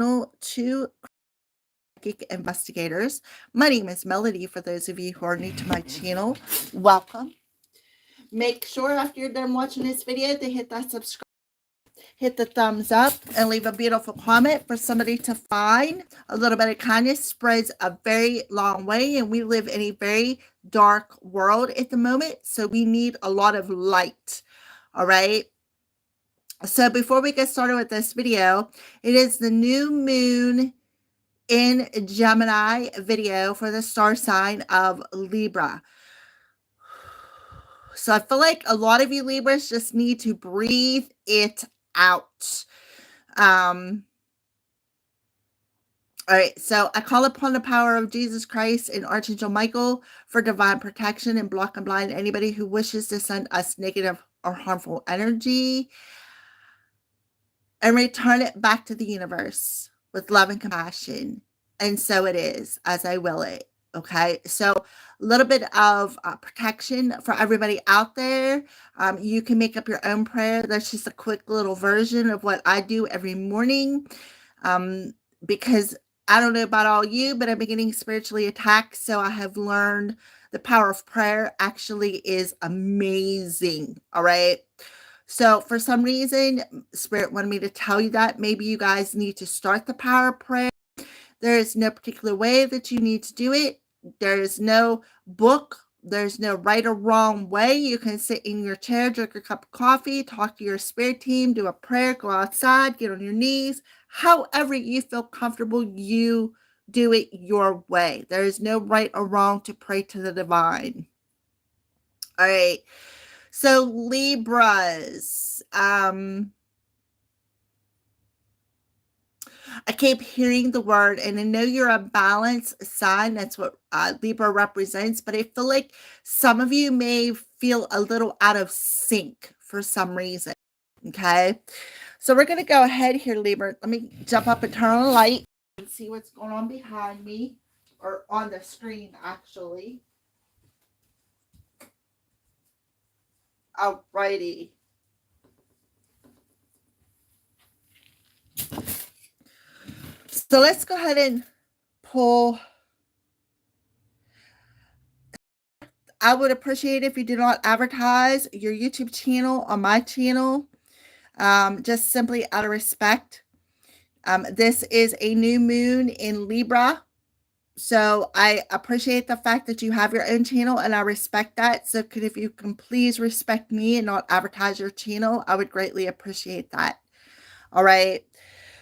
to Geek Investigators. My name is Melody. For those of you who are new to my channel, welcome. Make sure after you're done watching this video to hit that subscribe, hit the thumbs up, and leave a beautiful comment for somebody to find. A little bit of kindness spreads a very long way, and we live in a very dark world at the moment, so we need a lot of light. All right. So before we get started with this video, it is the new moon in Gemini video for the star sign of Libra. So I feel like a lot of you Libras just need to breathe it out. All right, so I call upon the power of Jesus Christ and Archangel Michael for divine protection and block and blind anybody who wishes to send us negative or harmful energy, and return it back to the universe with love and compassion. And so it is, as I will it. Okay, so a little bit of protection for everybody out there. You can make up your own prayer. That's just a quick little version of what I do every morning, because I don't know about all you, but I've been getting spiritually attacked. So I have learned the power of prayer actually is amazing. All right. So for some reason, Spirit wanted me to tell you that. Maybe you guys need to start the power of prayer. There is no particular way that you need to do it. There is no book. There's no right or wrong way. You can sit in your chair, drink a cup of coffee, talk to your spirit team, do a prayer, go outside, get on your knees. However you feel comfortable, you do it your way. There is no right or wrong to pray to the divine. All right. So Libras, I keep hearing the word, and I know you're a balanced sign. That's what Libra represents, but I feel like some of you may feel a little out of sync for some reason. Okay. So we're going to go ahead here, Libra. Let me jump up and turn on the light and see what's going on behind me, or on the screen, actually. Alrighty. So let's go ahead and pull. I would appreciate it if you do not advertise your YouTube channel on my channel, just simply out of respect. This is a new moon in Libra. So I appreciate the fact that you have your own channel, and I respect that. So if you can please respect me and not advertise your channel, I would greatly appreciate that. All right.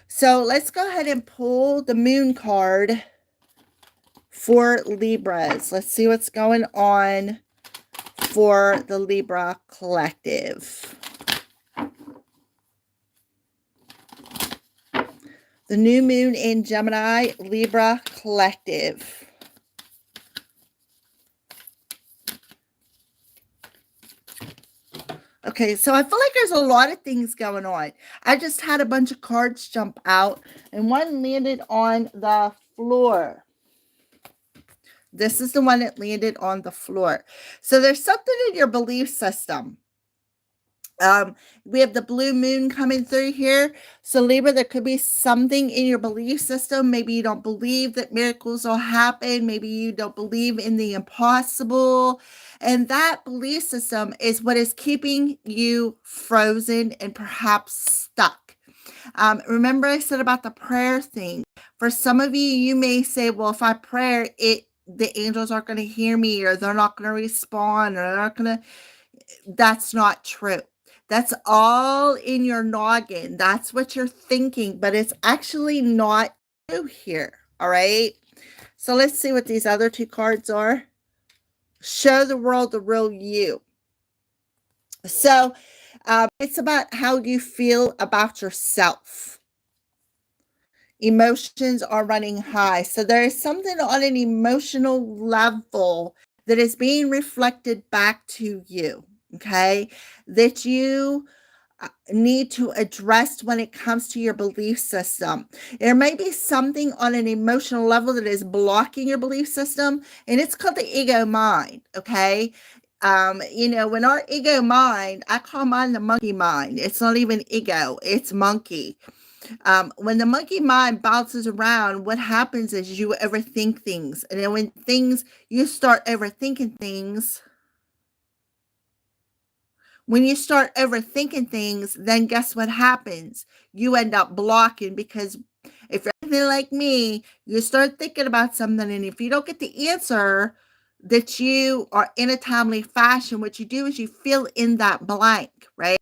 So let's go ahead and pull the moon card for Libras. Let's see what's going on for the Libra collective. The new moon in Gemini, Libra collective. Okay, so I feel like there's a lot of things going on. I just had a bunch of cards jump out, and one landed on the floor. This is the one that landed on the floor. So there's something in your belief system. We have the blue moon coming through here. So Libra, there could be something in your belief system. Maybe you don't believe that miracles will happen. Maybe you don't believe in the impossible. And that belief system is what is keeping you frozen and perhaps stuck. Remember I said about the prayer thing. For some of you, you may say, well, if I pray, the angels aren't going to hear me, or they're not going to respond, or they're not going to. That's not true. That's all in your noggin. That's what you're thinking, but it's actually not true here. All right. So let's see what these other two cards are. Show the world the real you. So it's about how you feel about yourself. Emotions are running high. So there is something on an emotional level that is being reflected back to you. Okay, that you need to address when it comes to your belief system. There may be something on an emotional level that is blocking your belief system, and it's called the ego mind. Okay. When our ego mind, I call mine the monkey mind. It's not even ego, it's monkey. When the monkey mind bounces around, what happens is you overthink things. And then you start overthinking things, when you start overthinking things, then guess what happens? You end up blocking because if you're anything like me, you start thinking about something, and if you don't get the answer that you are in a timely fashion, what you do is you fill in that blank, right?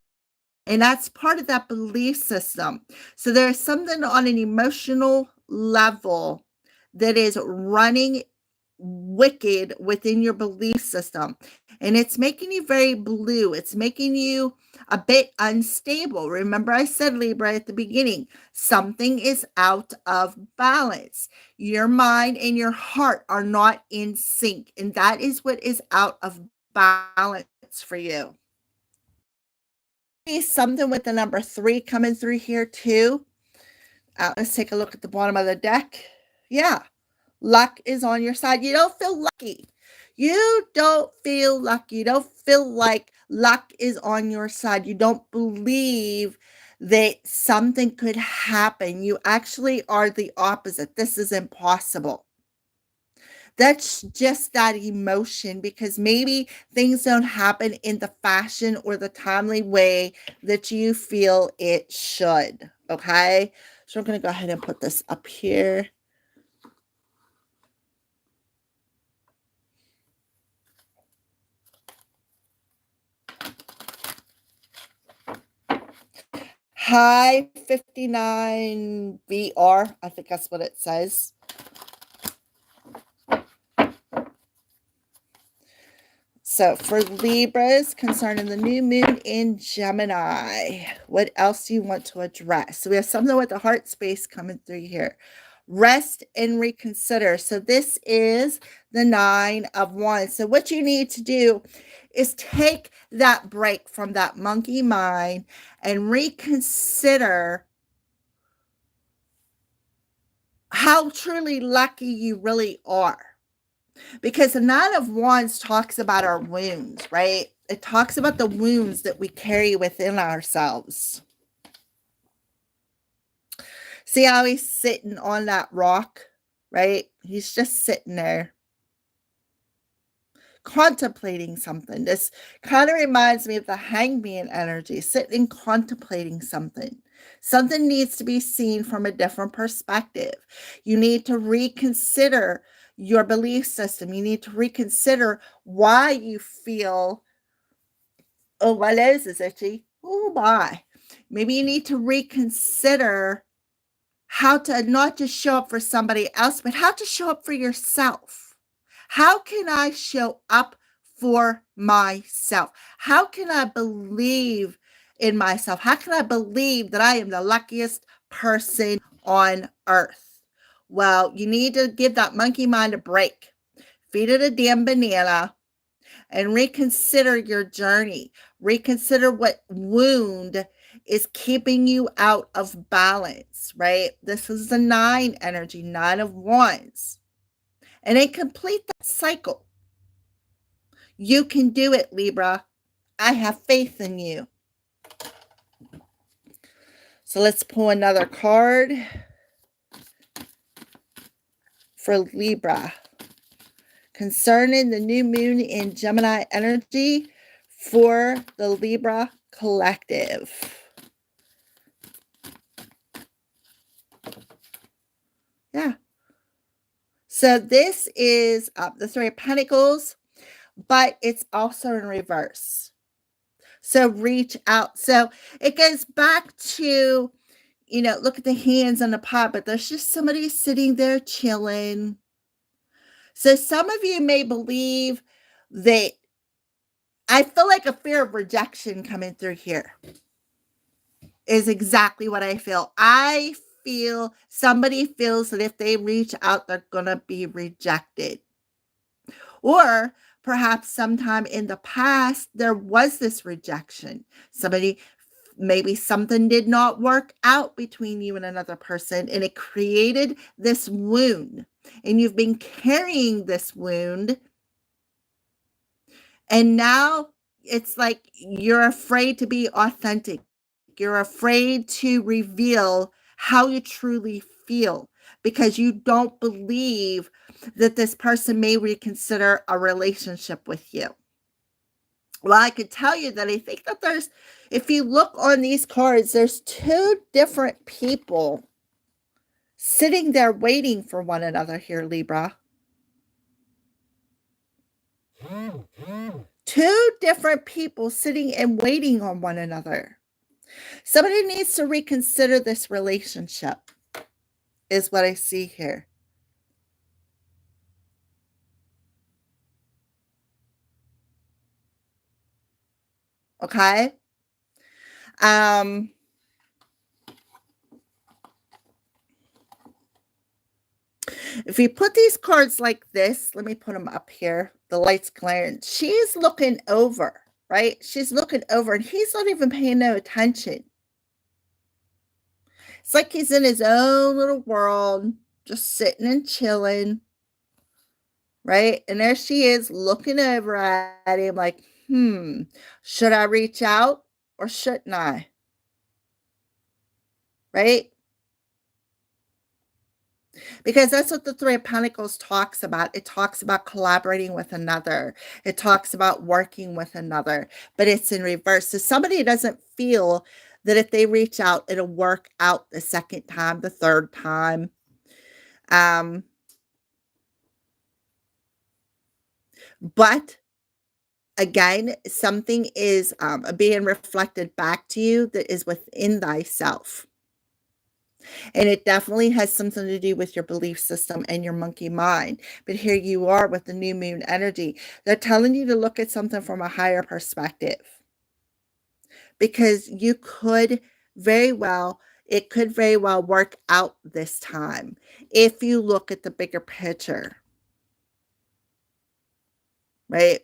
And that's part of that belief system. So there's something on an emotional level that is running wicked within your belief system. And it's making you very blue. It's making you a bit unstable. Remember, I said, Libra, at the beginning, something is out of balance. Your mind and your heart are not in sync. And that is what is out of balance for you. Something with the number 3 coming through here too. Let's take a look at the bottom of the deck. Yeah, luck is on your side. You don't feel lucky. You don't feel lucky. You don't feel like luck is on your side. You don't believe that something could happen. You actually are the opposite. This is impossible. That's just that emotion, because maybe things don't happen in the fashion or the timely way that you feel it should. Okay. So I'm going to go ahead and put this up here. Hi 59 VR. I think that's what it says. So for Libras concerning the new moon in Gemini, what else do you want to address? So we have something with the heart space coming through here. Rest and reconsider. So this is the 9 of Wands. So what you need to do is take that break from that monkey mind and reconsider how truly lucky you really are. Because the 9 of Wands talks about our wounds, right? It talks about the wounds that we carry within ourselves. See how he's sitting on that rock, right? He's just sitting there contemplating something. This kind of reminds me of the hangman energy, sitting contemplating something. Something needs to be seen from a different perspective. You need to reconsider your belief system. You need to reconsider why you feel, oh, my nose is itchy. Oh, my. Maybe you need to reconsider how to not just show up for somebody else, but how to show up for yourself. How can I show up for myself? How can I believe in myself? How can I believe that I am the luckiest person on earth? Well, you need to give that monkey mind a break. Feed it a damn banana and reconsider your journey. Reconsider what wound is keeping you out of balance, right? This is the 9 energy, 9 of Wands. And then complete that cycle. You can do it, Libra. I have faith in you. So let's pull another card for Libra concerning the new moon in Gemini energy for the Libra collective. Yeah. So this is the 3 of Pentacles, but it's also in reverse. So reach out. So it goes back to, look at the hands on the pot, but there's just somebody sitting there chilling. So some of you may believe that, I feel like a fear of rejection coming through here is exactly what I feel. I feel somebody feels that if they reach out, they're going to be rejected. Or perhaps sometime in the past, there was this rejection. Maybe something did not work out between you and another person, and it created this wound. And you've been carrying this wound. And now it's like you're afraid to be authentic. You're afraid to reveal how you truly feel, because you don't believe that this person may reconsider a relationship with you. Well, I could tell you that I think that if you look on these cards, there's two different people sitting there waiting for one another here, Libra. Two different people sitting and waiting on one another. Somebody needs to reconsider this relationship, is what I see here. Okay? If you put these cards like this, let me put them up here. The light's glaring. She's looking over, right? She's looking over, and he's not even paying no attention. It's like he's in his own little world, just sitting and chilling, right? And there she is looking over at him like, should I reach out or shouldn't I? Right? Because that's what the Three of Pentacles talks about. It talks about collaborating with another. It talks about working with another, but it's in reverse. So somebody doesn't feel that if they reach out, it'll work out the second time, the third time. But again, something is being reflected back to you that is within thyself. And it definitely has something to do with your belief system and your monkey mind. But here you are with the new moon energy. They're telling you to look at something from a higher perspective. Because it could very well work out this time if you look at the bigger picture. Right?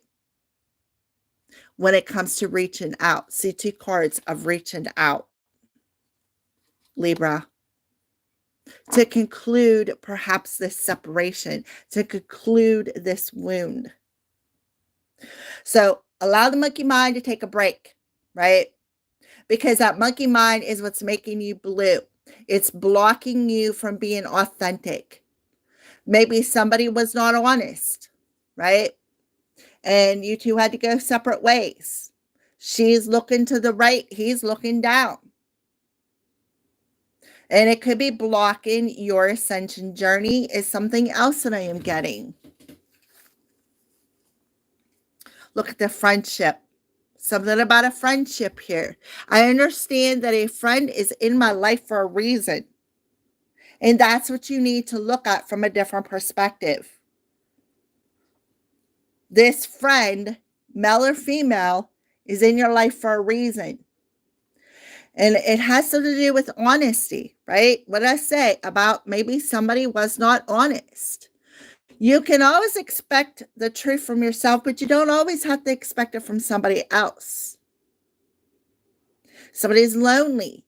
When it comes to reaching out. See, two cards of reaching out. Libra. To conclude perhaps this separation, to conclude this wound. So allow the monkey mind to take a break, right? Because that monkey mind is what's making you blue. It's blocking you from being authentic. Maybe somebody was not honest, right? And you two had to go separate ways. She's looking to the right, he's looking down. And it could be blocking your ascension journey is something else that I am getting. Look at the friendship. Something about a friendship here. I understand that a friend is in my life for a reason. And that's what you need to look at from a different perspective. This friend, male or female, is in your life for a reason. And it has something to do with honesty, right? What I say about maybe somebody was not honest. You can always expect the truth from yourself, but you don't always have to expect it from somebody else. Somebody's lonely.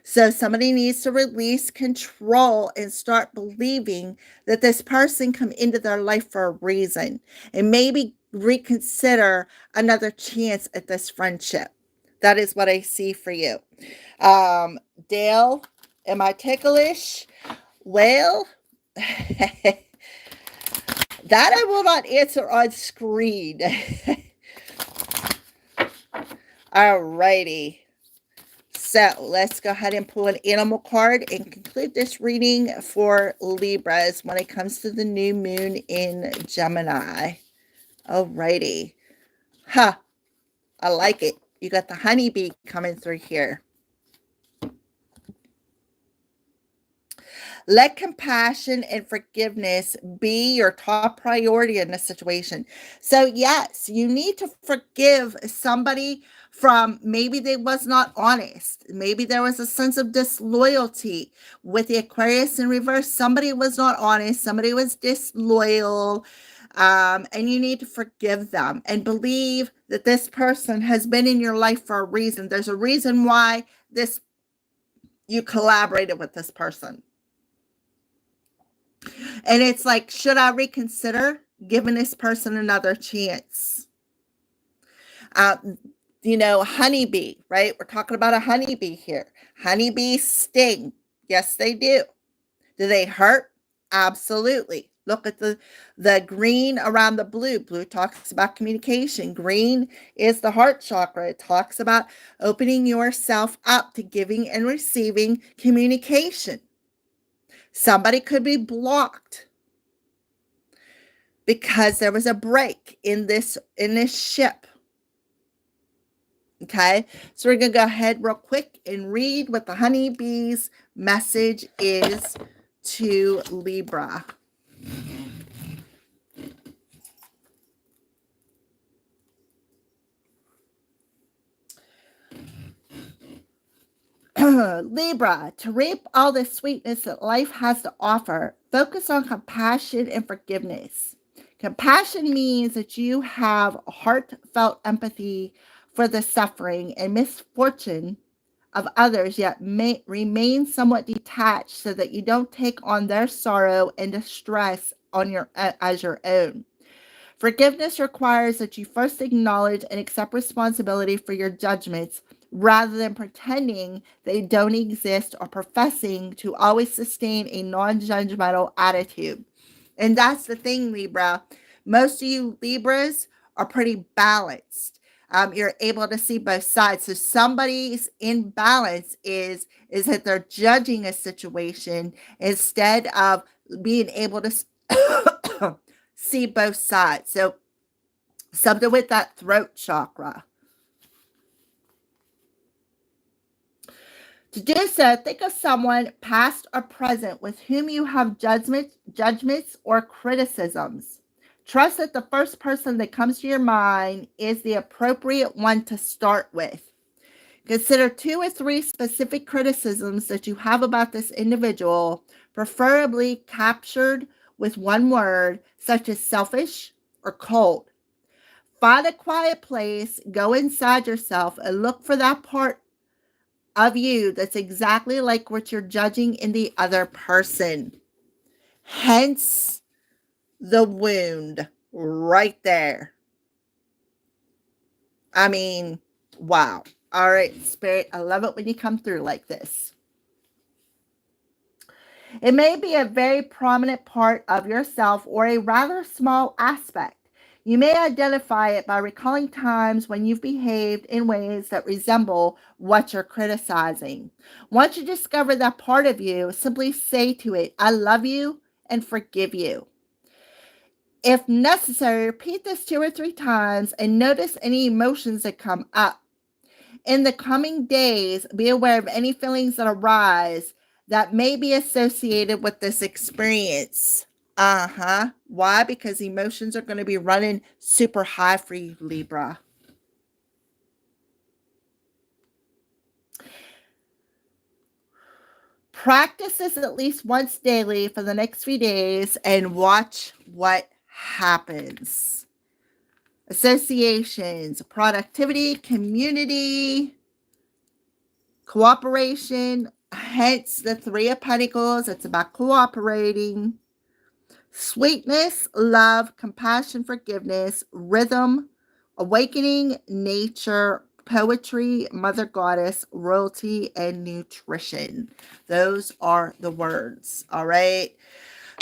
So somebody needs to release control and start believing that this person come into their life for a reason, and maybe reconsider another chance at this friendship. That is what I see for you. Dale, am I ticklish? Well, that I will not answer on screen. All righty. So let's go ahead and pull an animal card and conclude this reading for Libras when it comes to the new moon in Gemini. All righty. I like it. You got the honeybee coming through here. Let compassion and forgiveness be your top priority in this situation. So yes, you need to forgive somebody from maybe they was not honest. Maybe there was a sense of disloyalty with the Aquarius in reverse. Somebody was not honest. Somebody was disloyal. And you need to forgive them and believe that this person has been in your life for a reason. There's a reason why you collaborated with this person. And it's like, should I reconsider giving this person another chance? honeybee, right? We're talking about a honeybee here. Honeybees sting. Yes, they do. Do they hurt? Absolutely. Look at the green around the blue. Blue talks about communication. Green is the heart chakra. It talks about opening yourself up to giving and receiving communication. Somebody could be blocked because there was a break in this ship. Okay, so we're going to go ahead real quick and read what the honeybee's message is to Libra. Libra, to reap all the sweetness that life has to offer, focus on compassion and forgiveness. Compassion means that you have heartfelt empathy for the suffering and misfortune of others, yet remain somewhat detached so that you don't take on their sorrow and distress as your own. Forgiveness requires that you first acknowledge and accept responsibility for your judgments rather than pretending they don't exist or professing to always sustain a non-judgmental attitude. And that's the thing, Libra. Most of you Libras are pretty balanced. You're able to see both sides. So somebody's imbalance is that they're judging a situation instead of being able to see both sides. So something with that throat chakra. To do so, think of someone past or present with whom you have judgments or criticisms. Trust that the first person that comes to your mind is the appropriate one to start with. Consider 2 or 3 specific criticisms that you have about this individual, preferably captured with one word, such as selfish or cold. Find a quiet place, go inside yourself, and look for that part of you that's exactly like what you're judging in the other person. Hence the wound right there. I mean, wow. All right, Spirit, I love it when you come through like this. It may be a very prominent part of yourself or a rather small aspect. You may identify it by recalling times when you've behaved in ways that resemble what you're criticizing. Once you discover that part of you, simply say to it, I love you and forgive you. If necessary, repeat this 2 or 3 times and notice any emotions that come up. In the coming days, be aware of any feelings that arise that may be associated with this experience. Why? Because emotions are going to be running super high for you, Libra. Practice this at least once daily for the next few days and watch what happens. Associations, productivity, community, cooperation, hence the 3 of Pentacles. It's about cooperating. Sweetness, love, compassion, forgiveness, rhythm, awakening, nature, poetry, mother goddess, royalty, and nutrition. Those are the words. All right.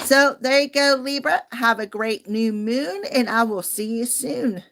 So there you go, Libra. Have a great new moon, and I will see you soon.